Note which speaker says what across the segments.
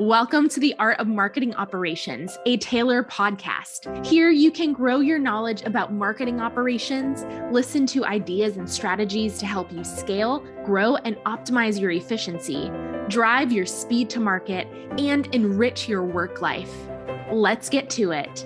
Speaker 1: Welcome to the Art of Marketing Operations, a Taylor podcast. Here you can grow your knowledge about marketing operations, listen to ideas and strategies to help you scale, grow, and optimize your efficiency, drive your speed to market, and enrich your work life. Let's get to it.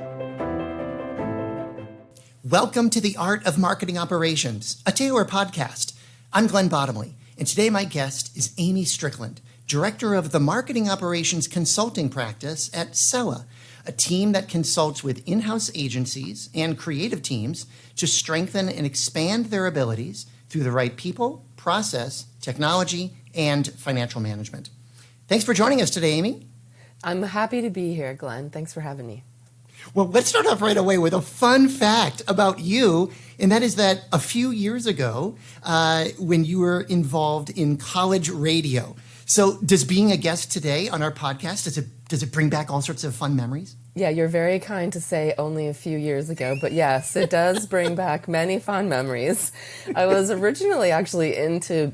Speaker 2: Welcome to the Art of Marketing Operations, a Taylor podcast. I'm Glenn Bottomley, and today my guest is Amy Strickland, Director of the Marketing Operations Consulting Practice at Cella, a team that consults with in-house agencies and creative teams to strengthen and expand their abilities through the right people, process, technology, and financial management. Thanks for joining us today, Amy.
Speaker 3: I'm happy to be here, Glenn. Thanks for having me.
Speaker 2: Well, let's start off right away with a fun fact about you, and that is that a few years ago, when you were involved in college radio. So does being a guest today on our podcast, does it bring back all sorts of fun memories?
Speaker 3: Yeah, you're very kind to say only a few years ago, but yes, it does bring back many fond memories. I was originally actually into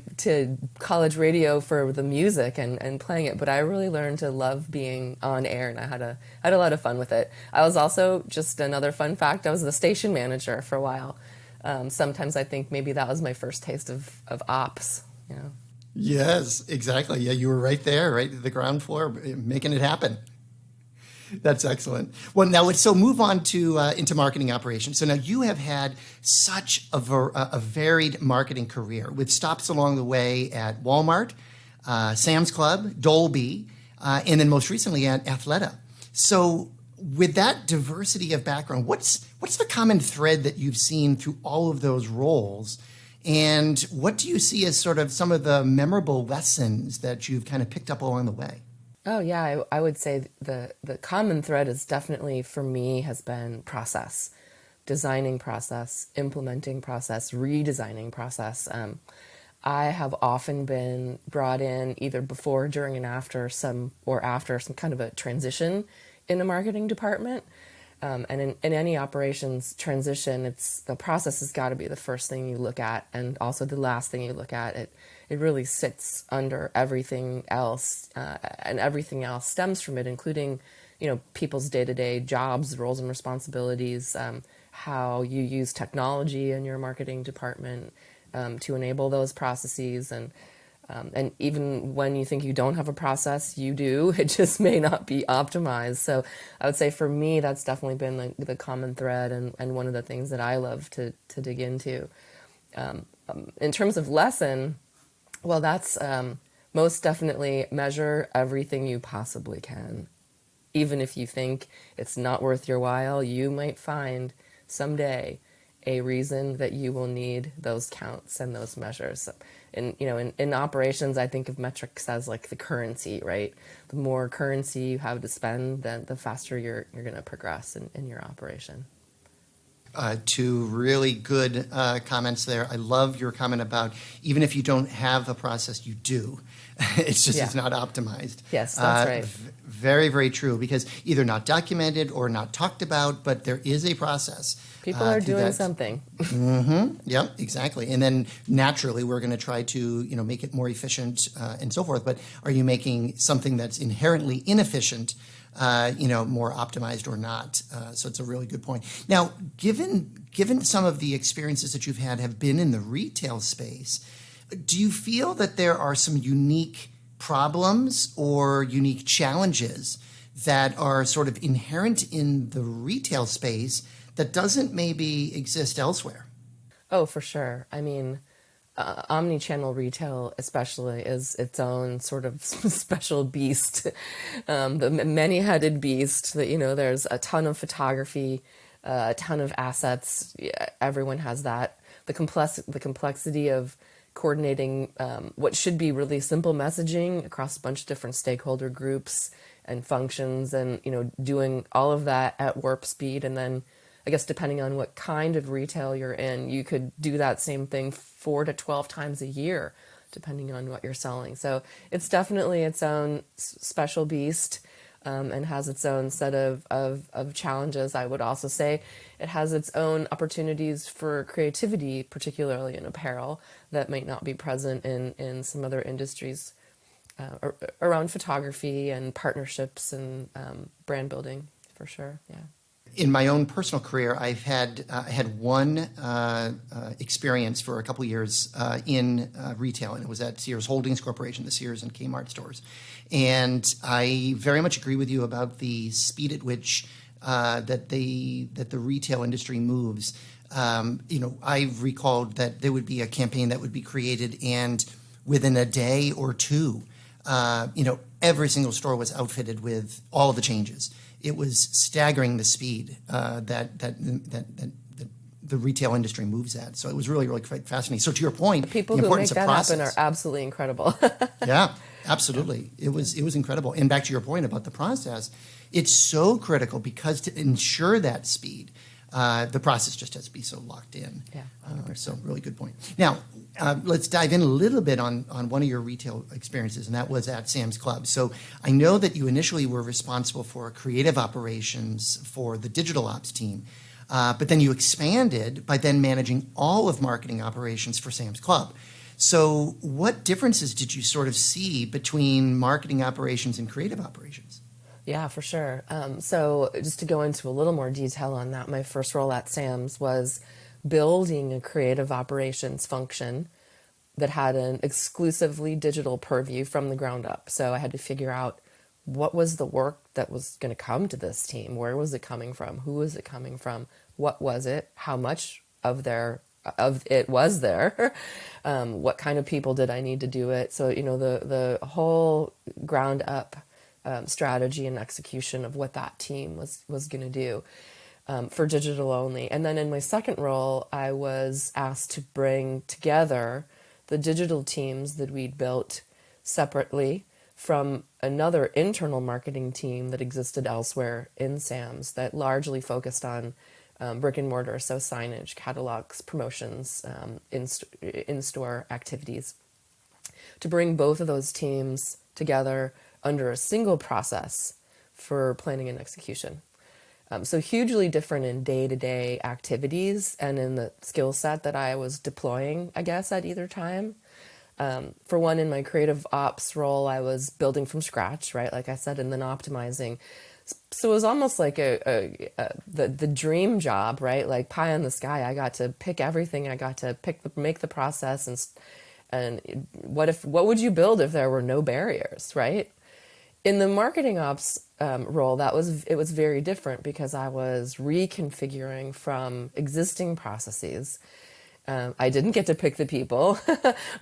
Speaker 3: college radio for the music and playing it, but I really learned to love being on air, and I had a lot of fun with it. I was also, just another fun fact, I was the station manager for a while. Sometimes I think maybe that was my first taste of ops, you know.
Speaker 2: Yes, exactly. Yeah, you were right there, right at the ground floor, making it happen. That's excellent. Well, now let's move on to into marketing operations. So now you have had such a varied marketing career with stops along the way at Walmart, Sam's Club, Dolby, and then most recently at Athleta. So with that diversity of background, what's the common thread that you've seen through all of those roles? And what do you see as sort of some of the memorable lessons that you've kind of picked up along the way?
Speaker 3: Oh, yeah, I would say the common thread is definitely, for me, has been process. Designing process, implementing process, redesigning process. I have often been brought in either before, during, and after some kind of a transition in a marketing department. And in any operations transition, the process has got to be the first thing you look at, and also the last thing you look at. It really sits under everything else, and everything else stems from it, including, people's day-to-day jobs, roles, and responsibilities, how you use technology in your marketing department to enable those processes, and even when you think you don't have a process, you do. It just may not be optimized. So I would say for me, that's definitely been the common thread and one of the things that I love to dig into. In terms of lesson, well, that's most definitely measure everything you possibly can. Even if you think it's not worth your while, you might find someday a reason that you will need those counts and those measures. In operations, I think of metrics as like the currency, right? The more currency you have to spend, then the faster you're going to progress in your operation.
Speaker 2: Two really good comments there. I love your comment about even if you don't have a process, you do. It's not optimized.
Speaker 3: Yes, that's right.
Speaker 2: Very, very true, because either not documented or not talked about, but there is a process.
Speaker 3: People are doing something.
Speaker 2: Mm-hmm. Yep, exactly. And then naturally, we're going to try to make it more efficient and so forth. But are you making something that's inherently inefficient more optimized or not? So it's a really good point. Now, given some of the experiences that you've had have been in the retail space, do you feel that there are some unique problems or unique challenges that are sort of inherent in the retail space that doesn't maybe exist elsewhere?
Speaker 3: Oh, for sure. I mean, omni-channel retail especially is its own sort of special beast, the many-headed beast that, there's a ton of photography, a ton of assets. Everyone has that. The complexity of coordinating what should be really simple messaging across a bunch of different stakeholder groups and functions, and doing all of that at warp speed. And then I guess depending on what kind of retail you're in, you could do that same thing 4 to 12 times a year, depending on what you're selling. So it's definitely its own special beast, and has its own set of challenges. I would also say it has its own opportunities for creativity, particularly in apparel, that might not be present in some other industries. around photography and partnerships and brand building, for sure. Yeah.
Speaker 2: In my own personal career, I had one experience for a couple of years in retail, and it was at Sears Holdings Corporation, the Sears and Kmart stores. And I very much agree with you about the speed at which that the retail industry moves. I recalled that there would be a campaign that would be created, and within a day or two, every single store was outfitted with all of the changes. It was staggering the speed that the retail industry moves at. So it was really, really quite fascinating. So to your point,
Speaker 3: people
Speaker 2: the
Speaker 3: who make
Speaker 2: importance
Speaker 3: that
Speaker 2: of process
Speaker 3: happen are absolutely incredible.
Speaker 2: Yeah, absolutely. It was incredible. And back to your point about the process, it's so critical because to ensure that speed, the process just has to be so locked in.
Speaker 3: Yeah,
Speaker 2: so really good point. Now, let's dive in a little bit on one of your retail experiences, and that was at Sam's Club. So I know that you initially were responsible for creative operations for the digital ops team, but then you expanded by then managing all of marketing operations for Sam's Club. So what differences did you sort of see between marketing operations and creative operations?
Speaker 3: Yeah, for sure. So just to go into a little more detail on that, my first role at Sam's was building a creative operations function that had an exclusively digital purview from the ground up. So I had to figure out what was the work that was going to come to this team? Where was it coming from? Who was it coming from? What was it? How much of it was there? What kind of people did I need to do it? So, the whole ground up strategy and execution of what that team was going to do for digital only. And then in my second role, I was asked to bring together the digital teams that we'd built separately from another internal marketing team that existed elsewhere in Sam's that largely focused on brick and mortar, so signage, catalogs, promotions, in-store activities. To bring both of those teams together under a single process for planning and execution. So hugely different in day-to-day activities and in the skill set that I was deploying, I guess, at either time. For one, in my creative ops role, I was building from scratch, right? Like I said, and then optimizing. So it was almost like the dream job, right? Like pie in the sky. I got to pick everything. I got to make the process, and what would you build if there were no barriers, right? In the marketing ops role, it was very different because I was reconfiguring from existing processes. I didn't get to pick the people,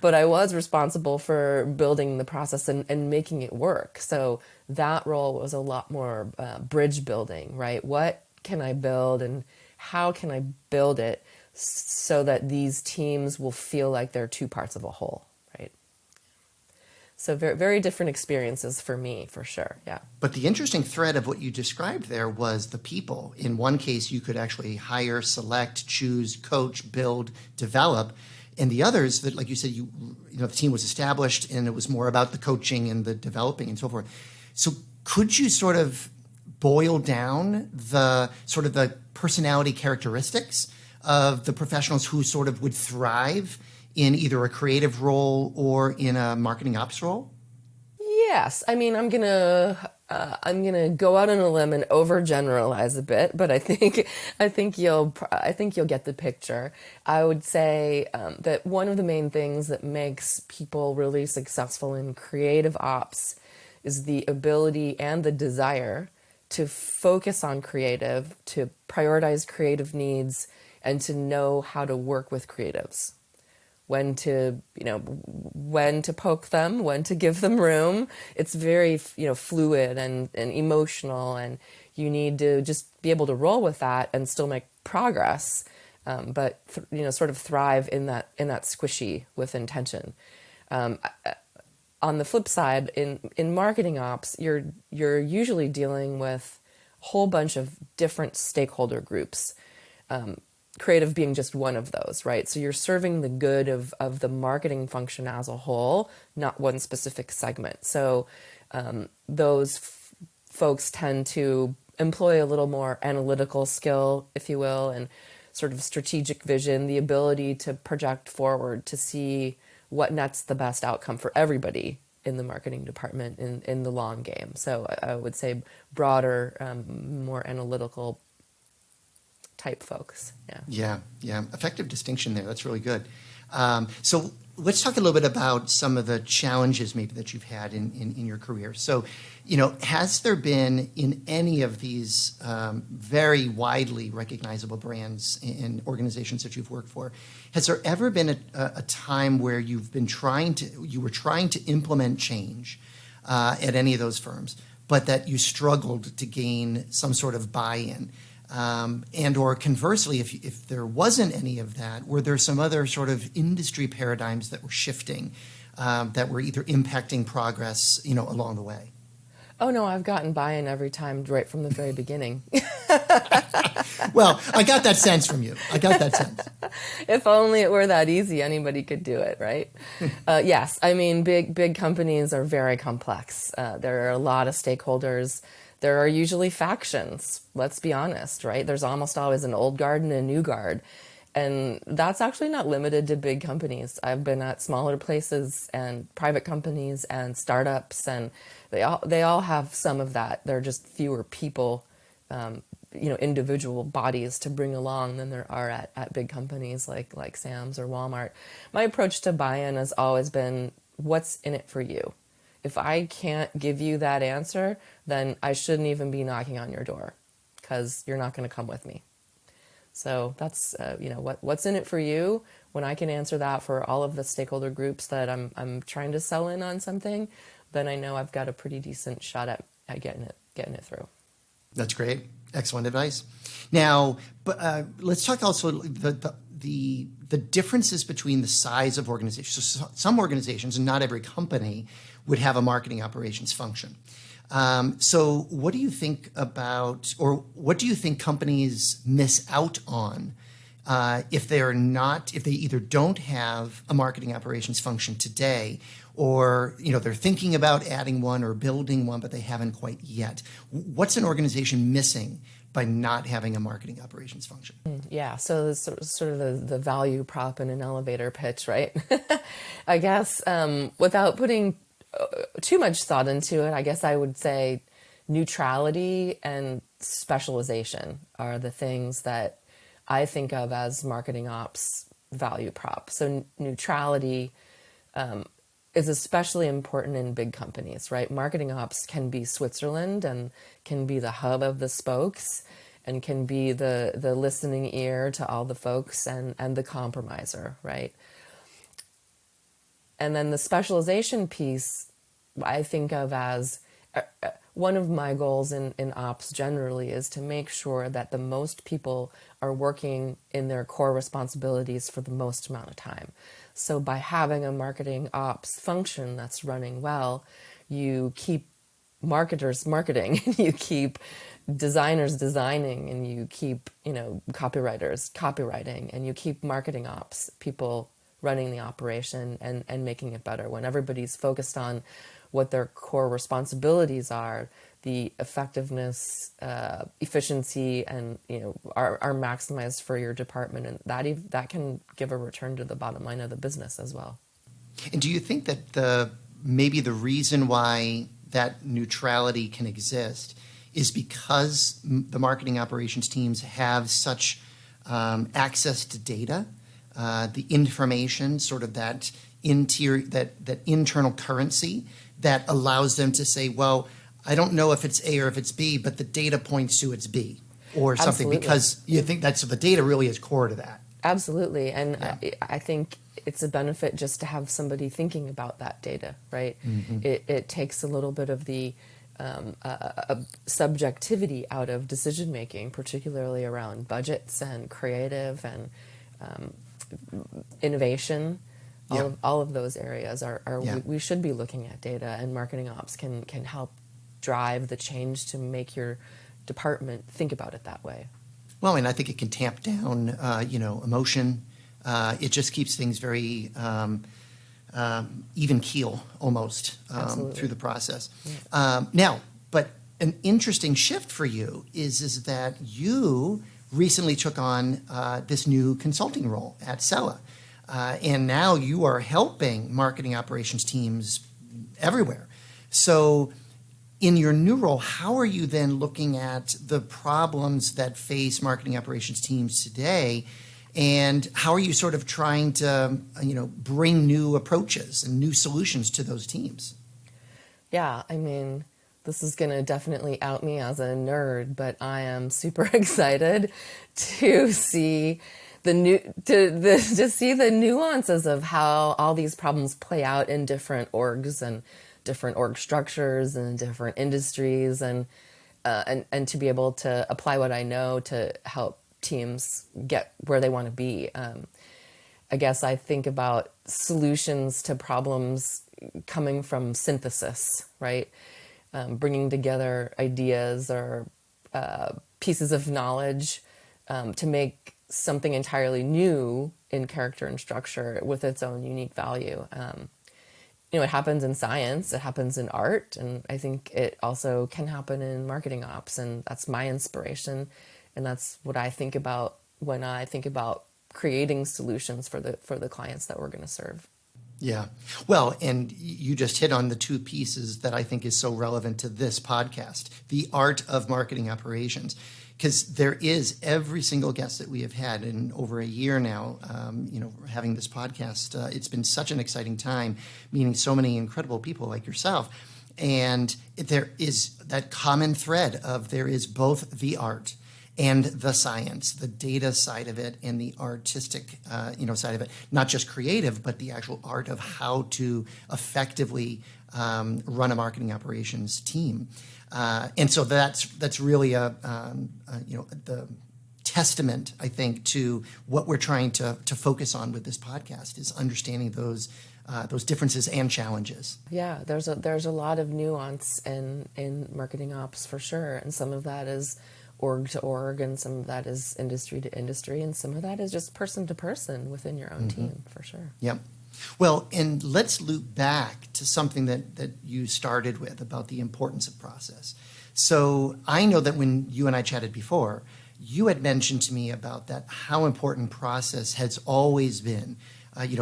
Speaker 3: but I was responsible for building the process and making it work. So that role was a lot more bridge building, right? What can I build and how can I build it so that these teams will feel like they're two parts of a whole, right? So very, very different experiences for me, for sure. Yeah.
Speaker 2: But the interesting thread of what you described there was the people. In one case, you could actually hire, select, choose, coach, build, develop. And the others, that, like you said, the team was established, and it was more about the coaching and the developing and so forth. So could you sort of boil down the personality characteristics of the professionals who sort of would thrive in either a creative role or in a marketing ops role?
Speaker 3: Yes. I mean, I'm gonna go out on a limb and overgeneralize a bit, but I think you'll get the picture. I would say that one of the main things that makes people really successful in creative ops is the ability and the desire to focus on creative, to prioritize creative needs, and to know how to work with creatives. When to poke them, when to give them room. It's very, fluid and emotional, and you need to just be able to roll with that and still make progress, but sort of thrive in that squishy with intention. On the flip side, in marketing ops, you're usually dealing with a whole bunch of different stakeholder groups. Creative being just one of those, right? So you're serving the good of the marketing function as a whole, not one specific segment. So those folks tend to employ a little more analytical skill, if you will, and sort of strategic vision, the ability to project forward to see what nets the best outcome for everybody in the marketing department in the long game. So I would say broader, more analytical type folks.
Speaker 2: Yeah. Effective distinction there. That's really good. So let's talk a little bit about some of the challenges maybe that you've had in your career. So, has there been in any of these very widely recognizable brands and organizations that you've worked for, has there ever been a time where you were trying to implement change at any of those firms, but that you struggled to gain some sort of buy-in? And or conversely, if there wasn't any of that, were there some other sort of industry paradigms that were shifting, that were either impacting progress, along the way?
Speaker 3: Oh no, I've gotten buy-in every time right from the very beginning.
Speaker 2: Well, I got that sense from you.
Speaker 3: If only it were that easy, anybody could do it, right? Yes, I mean, big companies are very complex. There are a lot of stakeholders. There are usually factions, let's be honest, right? There's almost always an old guard and a new guard. And that's actually not limited to big companies. I've been at smaller places and private companies and startups, and they all have some of that. There are just fewer people, individual bodies to bring along than there are at big companies like Sam's or Walmart. My approach to buy-in has always been, what's in it for you? If I can't give you that answer, then I shouldn't even be knocking on your door, because you're not going to come with me. So that's, what's in it for you. When I can answer that for all of the stakeholder groups that I'm trying to sell in on something, then I know I've got a pretty decent shot at getting it through.
Speaker 2: That's great. Excellent advice. Now, but let's talk also the differences between the size of organizations. So some organizations, and not every company, would have a marketing operations function. So what do you think about, or what do you think companies miss out on if they either don't have a marketing operations function today, or they're thinking about adding one or building one, but they haven't quite yet? What's an organization missing by not having a marketing operations function?
Speaker 3: Yeah, so it's sort of the value prop in an elevator pitch, right? I guess without putting too much thought into it, I guess I would say neutrality and specialization are the things that I think of as marketing ops value prop. So neutrality is especially important in big companies, right? Marketing ops can be Switzerland and can be the hub of the spokes and can be the listening ear to all the folks and the compromiser, right? And then the specialization piece, I think of as one of my goals in ops generally is to make sure that the most people are working in their core responsibilities for the most amount of time. So by having a marketing ops function that's running well, you keep marketers marketing, you keep designers designing, and you keep, copywriters copywriting, and you keep marketing ops people running the operation and making it better. When everybody's focused on what their core responsibilities are, the effectiveness, efficiency, and are maximized for your department, and that can give a return to the bottom line of the business as well.
Speaker 2: And do you think that maybe the reason why that neutrality can exist is because the marketing operations teams have such access to data, the information, sort of that internal currency that allows them to say, well, I don't know if it's A or if it's B, but the data points to it's B or something. Absolutely. Because you think the data really is core to that.
Speaker 3: Absolutely. And yeah. I think it's a benefit just to have somebody thinking about that data, right? Mm-hmm. It takes a little bit of the subjectivity out of decision making, particularly around budgets and creative and innovation. All of those areas we should be looking at data, and marketing ops can help drive the change to make your department think about it that way.
Speaker 2: Well, and I think it can tamp down, emotion. It just keeps things very even keel almost through the process. Yeah. Now, but an interesting shift for you is that you recently took on this new consulting role at Cella. And now you are helping marketing operations teams everywhere. So in your new role, how are you then looking at the problems that face marketing operations teams today? And how are you sort of trying to, bring new approaches and new solutions to those teams?
Speaker 3: Yeah, I mean, this is going to definitely out me as a nerd, but I am super excited to see to see the nuances of how all these problems play out in different orgs and different org structures and different industries, and to be able to apply what I know to help teams get where they want to be. I guess I think about solutions to problems coming from synthesis, right? Bringing together ideas or pieces of knowledge to make something entirely new in character and structure with its own unique value. It happens in science, it happens in art, and I think it also can happen in marketing ops, and that's my inspiration, and that's what I think about when I think about creating solutions for the clients that we're going to serve.
Speaker 2: Yeah. Well, and you just hit on the two pieces that I think is so relevant to this podcast, the art of marketing operations. Because there is every single guest that we have had in over a year now, having this podcast. It's been such an exciting time meeting so many incredible people like yourself. And there is that common thread of there is both the art and the science, the data side of it and the artistic, side of it, not just creative, but the actual art of how to effectively run a marketing operations team. And so that's really the testament, I think, to what we're trying to focus on with this podcast is understanding those differences and challenges.
Speaker 3: Yeah, there's a lot of nuance in marketing ops for sure, and some of that is org to org, and some of that is industry to industry, and some of that is just person to person within your own team for sure.
Speaker 2: Yep. Well, and let's loop back to something that you started with about the importance of process. So I know that when you and I chatted before, you had mentioned to me about that, how important process has always been,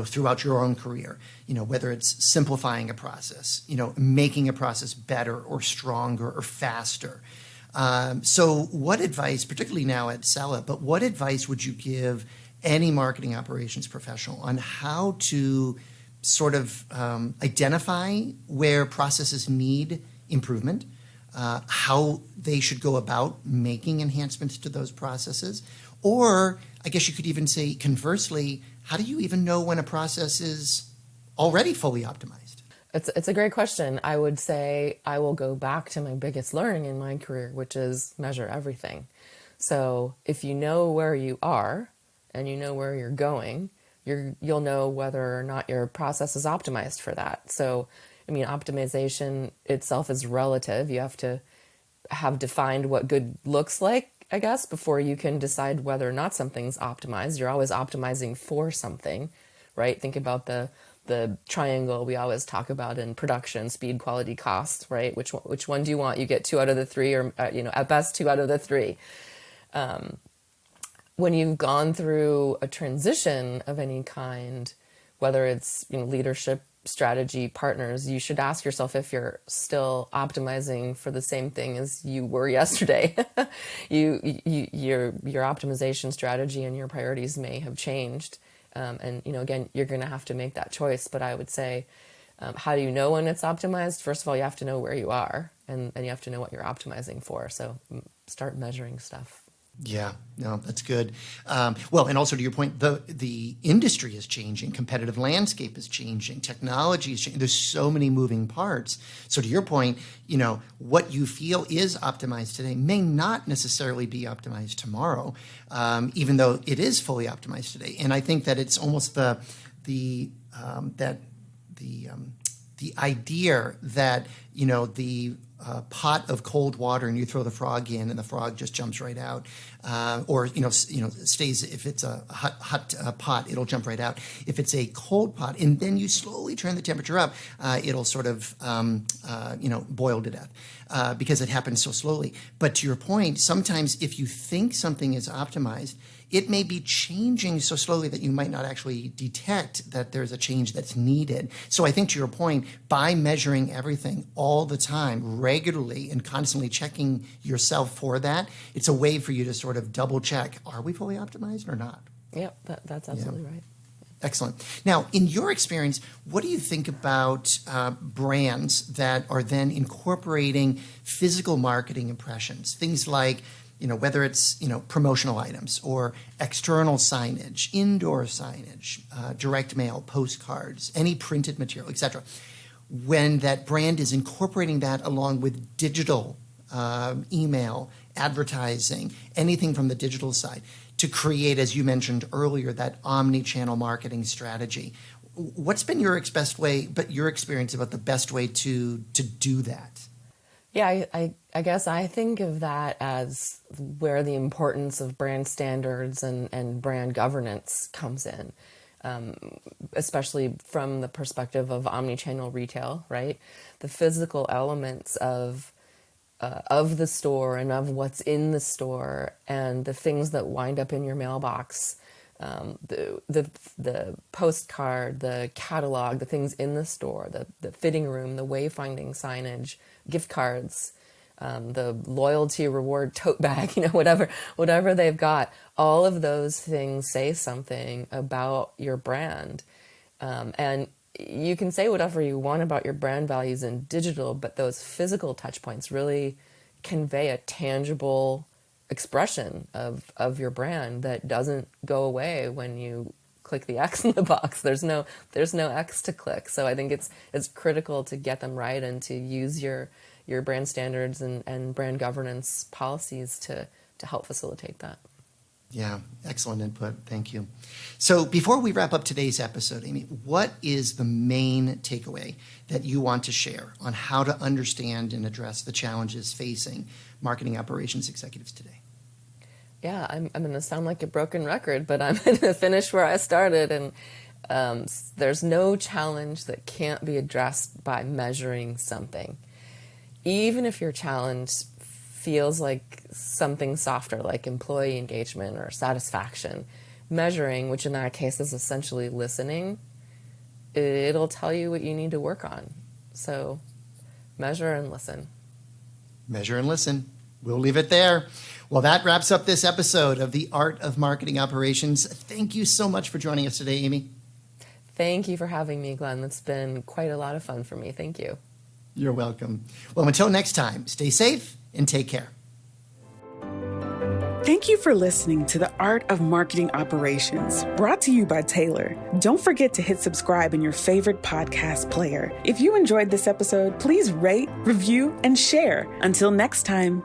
Speaker 2: throughout your own career, whether it's simplifying a process, making a process better or stronger or faster. So what advice, particularly now at Cella, but what advice would you give any marketing operations professional on how to sort of identify where processes need improvement, how they should go about making enhancements to those processes, or I guess you could even say conversely, how do you even know when a process is already fully optimized?
Speaker 3: It's a great question. I would say I will go back to my biggest learning in my career, which is measure everything. So if you know where you are and you know where you're going, you'll know whether or not your process is optimized for that. So, optimization itself is relative. You have to have defined what good looks like, I guess, before you can decide whether or not something's optimized. You're always optimizing for something, right? Think about the triangle we always talk about in production: speed, quality, cost, right? Which one do you want? You get 2 out of the 3, or at best 2 out of the 3. When you've gone through a transition of any kind, whether it's leadership, strategy, partners, you should ask yourself if you're still optimizing for the same thing as you were yesterday. Your optimization strategy and your priorities may have changed. And again, you're going to have to make that choice. But I would say, how do you know when it's optimized? First of all, you have to know where you are, and you have to know what you're optimizing for. So start measuring stuff.
Speaker 2: Yeah, no, that's good. Well, and also to your point, the industry is changing, competitive landscape is changing, technology is changing. There's so many moving parts. So to your point, what you feel is optimized today may not necessarily be optimized tomorrow, even though it is fully optimized today. And I think that it's almost the idea that the pot of cold water and you throw the frog in and the frog just jumps right out, or stays. If it's a hot pot, it'll jump right out. If it's a cold pot and then you slowly turn the temperature up, it'll sort of boil to death. because it happens so slowly. But to your point, sometimes if you think something is optimized, it may be changing so slowly that you might not actually detect that there's a change that's needed. So I think to your point, by measuring everything all the time, regularly, and constantly checking yourself for that, it's a way for you to sort of double check, are we fully optimized or not?
Speaker 3: Yeah, that's absolutely right.
Speaker 2: Excellent. Now, in your experience, what do you think about brands that are then incorporating physical marketing impressions? Things like, whether it's, promotional items or external signage, indoor signage, direct mail, postcards, any printed material, etc. When that brand is incorporating that along with digital email, advertising, anything from the digital side, to create, as you mentioned earlier, that omni-channel marketing strategy. What's been your experience about the best way to do that?
Speaker 3: Yeah, I guess I think of that as where the importance of brand standards and brand governance comes in, especially from the perspective of omni-channel retail, right? The physical elements of the store and of what's in the store and the things that wind up in your mailbox, the postcard, the catalog, the things in the store, the fitting room, the wayfinding signage, gift cards, the loyalty reward tote bag, whatever they've got. All of those things say something about your brand. And you can say whatever you want about your brand values in digital, but those physical touch points really convey a tangible expression of your brand that doesn't go away when you click the X in the box. There's no X to click. So I think it's critical to get them right and to use your brand standards and brand governance policies to help facilitate that.
Speaker 2: Yeah, excellent input. Thank you. So before we wrap up today's episode, Amy, what is the main takeaway that you want to share on how to understand and address the challenges facing marketing operations executives today?
Speaker 3: Yeah, I'm going to sound like a broken record, but I'm going to finish where I started. And there's no challenge that can't be addressed by measuring something. Even if your challenge feels like something softer, like employee engagement or satisfaction, measuring, which in that case is essentially listening, it'll tell you what you need to work on. So measure and listen. Measure and listen.
Speaker 2: We'll leave it there. Well, that wraps up this episode of The Art of Marketing Operations. Thank you so much for joining us today, Amy.
Speaker 3: Thank you for having me, Glenn. It's been quite a lot of fun for me. Thank you.
Speaker 2: You're welcome. Well, until next time, stay safe and take care.
Speaker 4: Thank you for listening to The Art of Marketing Operations, brought to you by Taylor. Don't forget to hit subscribe in your favorite podcast player. If you enjoyed this episode, please rate, review, and share. Until next time.